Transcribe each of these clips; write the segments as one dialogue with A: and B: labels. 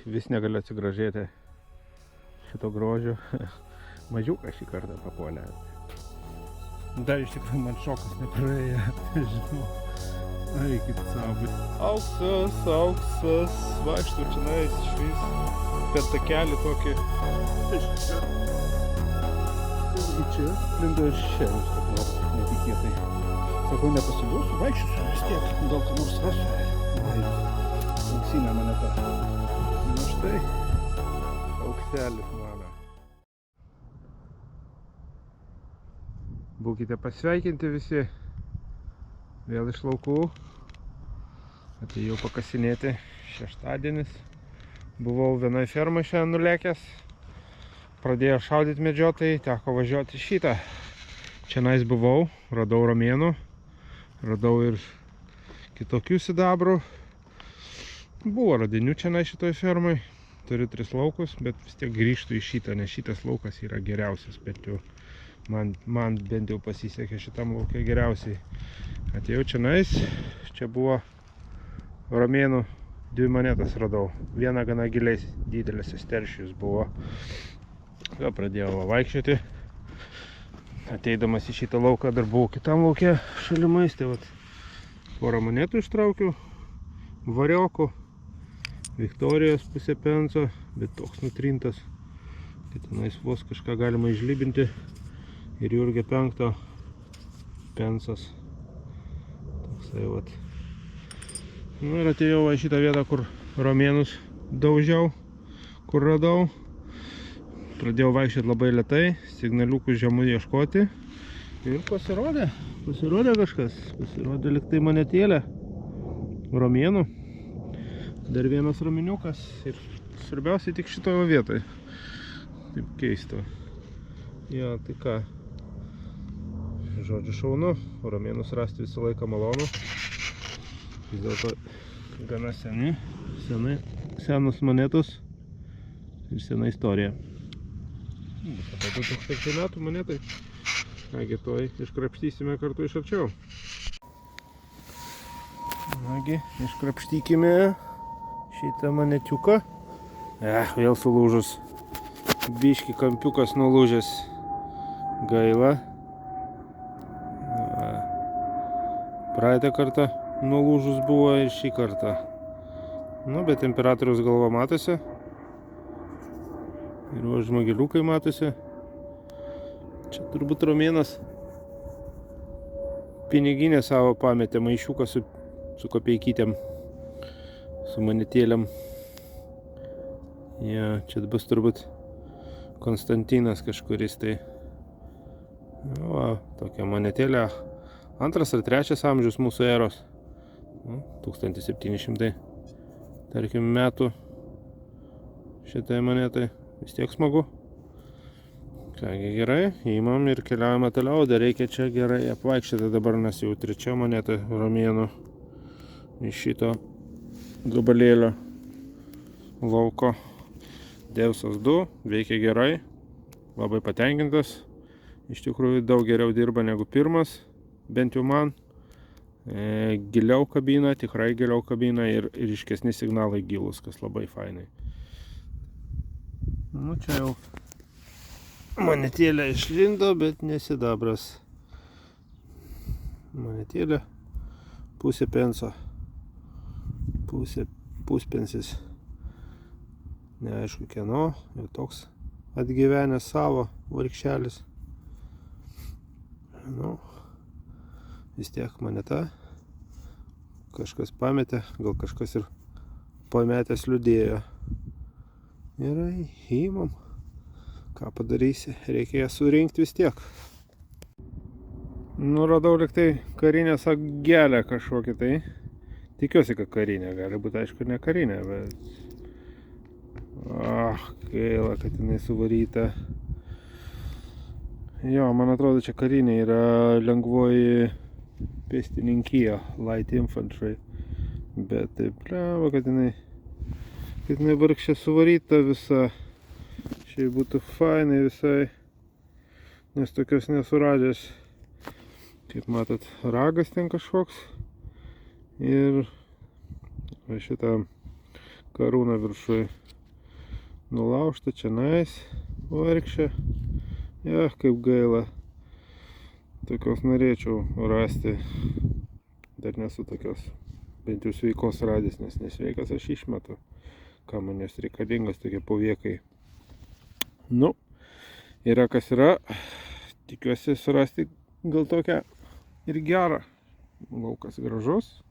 A: Vis negaliu atsigražėti šito grožio. Mažiuką šį kartą papuolė. Dar iš tikrųjų man šokas nepraėjo, žinau. Eikit savo. Auksas, vaikštų čia nais išvis. Per takelį tokį. Čia lindo iš čia, netikėtai. Sakau, nepasiduosiu, vaikščiosiu vis tiek, gal ką nors rasiu. Auksinė moneta. Na štai, aukselis mano. Būkite pasveikinti visi. Vėl iš laukų. Atėjau pakasinėti. Šeštadienis. Buvau vienoj fermai šiandien nulėkęs. Pradėjo šaudyti medžiotojai, teko važiuoti šitą. Čianais buvau, radau romėnų. Radau ir kitokių sidabrų. Buvo radinių čianais šitoj fermai. Turiu 3 laukus, bet vis tiek grįžtu į šitą, nes šitas laukas yra geriausias. Bet jau man bent jau pasisekė šitam lauke geriausiai. Atėjau čianais, čia buvo romėnų 2 monetas radau. Viena gana giliai didelis esteršijus buvo. Ką pradėjau vaikščioti. Ateidamas į šitą lauką dar buvau kitam lauke šalimais. Tai vat porą monetų ištraukiau. Variokų. Viktorijos pusė penso, bet toks nutrintas. Kitanais vos kažką galima išlybinti. Ir Jurgio 5 pensas. Toksai vat. Nu ir atėjau į šitą vietą, kur romėnus daužiau, kur radau. Pradėjau vaikščioti labai lėtai, signaliukų žemų ieškoti. Ir pasirodė kažkas. Pasirodė liktai monetėlė romėnų. Dar vienas romėniukas ir svarbiausiai tik šitoje vietoje. Taip keista. Jo, tai ką. Žodžiu šaunu, romėnus rasti visą laiką malonu. Vis dėlto gana senos monetos ir sena istorija. Apie 2000 metų monetai. Nagi, toj iškrapštysime kartu iš arčiau. Nagi, iškrapštykime šitą monetiuką. Vėl sulūžus. Biški kampiukas nulūžęs. Gaila. Praeitą kartą nulūžus buvo ir šį kartą. Nu, bet imperatoriaus galva matosi. Ir žmogeliukai matosi. Čia turbūt romėnas piniginę savo pametė, maišiuką su kopeikytėm, su monetėlėm. Ja, čia bus turbūt Konstantinas kažkuris tai. Va, tokia monetėlė. 2 ar 3 amžius mūsų eros. 1700, tarkim, metų šitai monetai. Vis tiek smagu. Kągi, gerai, įmam ir keliaujame toliau. Dar reikia čia gerai apvaikščioti dabar, nes jau 3 moneta romėnų iš šito gabalėlio lauko. Deusas 2 veikia gerai, labai patenkintas. Iš tikrųjų daug geriau dirba negu pirmas, bent jau man. Giliau kabina, tikrai giliau kabina ir ryškesni signalai gilus, kas labai fainai. Nu čia jau monetėlė išlindo, bet nesidabras. Monetėlė pusė penso. Puspensis. Neaišku kieno, jau toks atgyvenęs savo vargšelis. Nu, vis tiek moneta. Kažkas pametė, gal kažkas ir pametęs liūdėjo. Gerai, įmam. Ką padarysi, reikia ją surinkti vis tiek. Nu, radau liktai karinę sagelę kažkokį tai. Tikiuosi, kad karinė, gali būti aišku ne karinė, bet... gaila, kad jinai suvaryta. Jo, man atrodo, čia karinė yra lengvoji pėstininkija, light infantry. Bet taip, leva, kad jinai vargšė suvaryta visa. Šiai būtų fainai visai, nes tokios nesuradęs. Kaip matot, ragas ten kažkoks. Ir šitą karūna viršui nulaužta, čia nais, vargšė. Ja, kaip gaila. Tokios norėčiau rasti. Dar nesu tokios, bent jau sveikos radęs, nes nesveikas aš išmetu. Ką man jos reikalingas, tokie poviekai. Nu, yra kas yra. Tikiuosi surasti gal tokią ir gerą. Laukas gražus.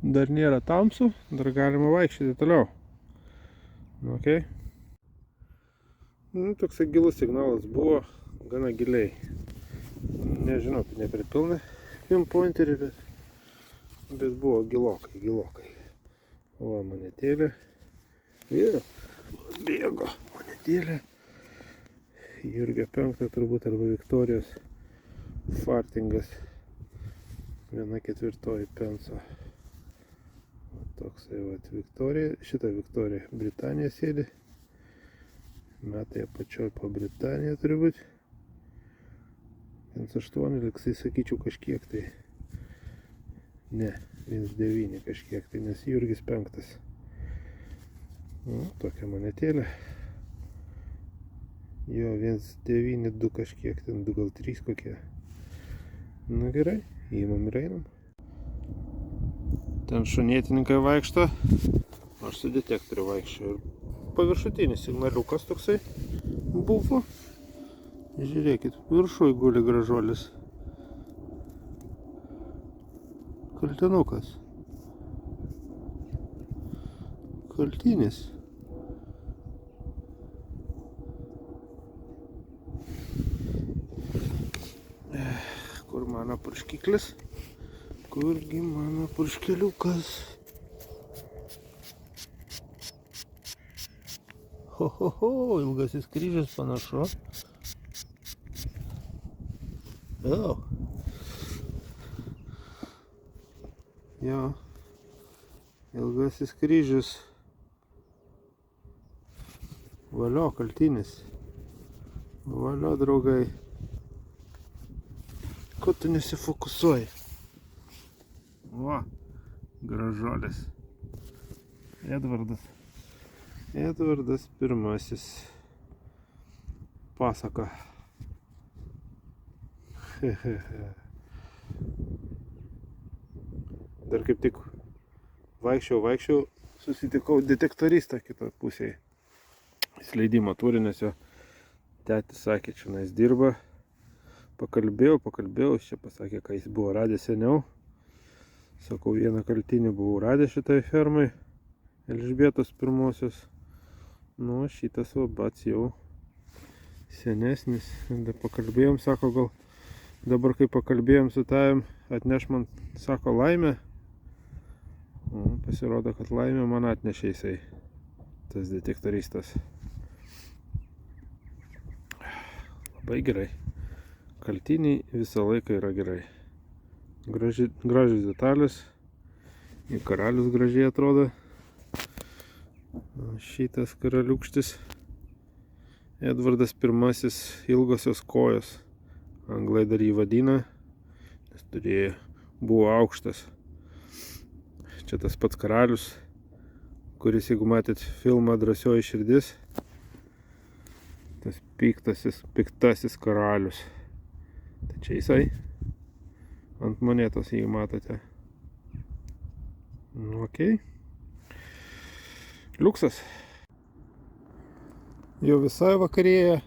A: Dar nėra tamsu, dar galima vaikščioti toliau. Ok. Nu, toksai gilus signalas buvo, gana giliai. Nežinau, ne per pilną pinpointerį, bet buvo gilokai. O, monetėlė. Ir bėgo monetėlė. Jurgio 5 turbūt, arba Viktorijos fartingas. 1/4 penso. Toksai vat Viktorija. Šitą Viktorija Britanija sėdi. Metai apačioj po Britaniją turi būti. 1,8 liksai, sakyčiau, kažkiek tai. Ne, 1,9 kažkiek tai, nes Jurgis 5. Nu, tokia monetėlė. Jo, 1,9, 2 kažkiek, ten 2 gal 3 kokie. Na gerai, įimam ir einam. Ten šunėtininkai vaikšto, aš su detektoriu vaikščiau. Ir paviršutinis signaliukas toksai buvo. Žiūrėkit, viršui guli gražuolis. Kaltinukas. Kaltinis. Kur mano purškiklis? Kurgi mano purškeliukas? Ho, ilgasis kryžius panašu. Jo. Jo. Ilgasis kryžius. Valio, kaltinis. Valio, draugai. Ko tu nesifokusuoji? Va, gražuolis. Edvardas pirmasis. Pasaka. Dar kaip tik vaikščiau, susitikau detektoristą kitą pusėje. Jis leidimą turi, nes jo tetis sakė, čia nais dirba. Pakalbėjau, jis čia pasakė, ką jis buvo radęs seniau. Sakau, vieną kaltinį buvau radęs šitai fermai, Elžbietos pirmosios. Nu, šitas vabats jau senesnis. Dar pakalbėjom, sako, gal dabar kai pakalbėjom su tavim, atneš man, sako, laimę. Pasirodo, kad laimę man atnešė jisai, tas detektoristas. Labai gerai. Kaltiniai visą laiką yra gerai. Gražios detalės. Ir karalius gražiai atrodo. Šitas karaliukštis. Edvardas pirmasis, ilgosios kojos. Anglai dar jį vadina, nes buvo aukštas. Čia tas pats karalius, kuris, jeigu matėt filmą Drąsioji širdis, tas piktasis karalius. Tai čia jisai, ant monetos jį matote. Ok. Liuksas. Jau visai vakarėja,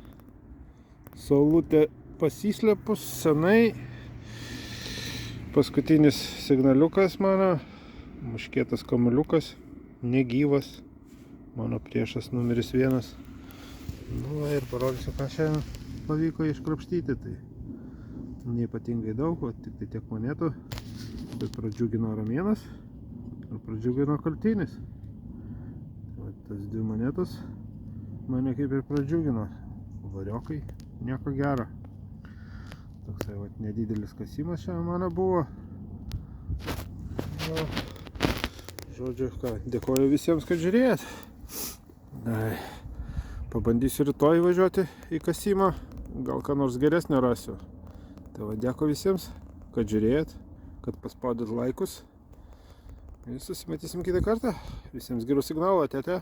A: saulutė pasislėpus senai. Paskutinis signaliukas mano, muškėtas kamuliukas, negyvas, mano priešas numeris 1. Nu ir parodysiu, ką šiandien pavyko iškrapštyti. Tai neypatingai daug, o tik tai tiek monetų. Bet pradžiugino ramienas ir pradžiugino kaltinis. Tai tas 2 monetos mane kaip ir pradžiugino. Variokai, nieko gero. Toksai vat nedidelis kasimas šiandien mano buvo. O, žodžiu, ką, dėkoju visiems, kad žiūrėjot. Pabandysiu rytoj važiuoti į kasimą. Gal ką nors geresnio rasiu. Tai va, dėkoju visiems, kad žiūrėjot, kad paspaudėt laikus. Ir susimatysim kitą kartą. Visiems gerų signalų, ate.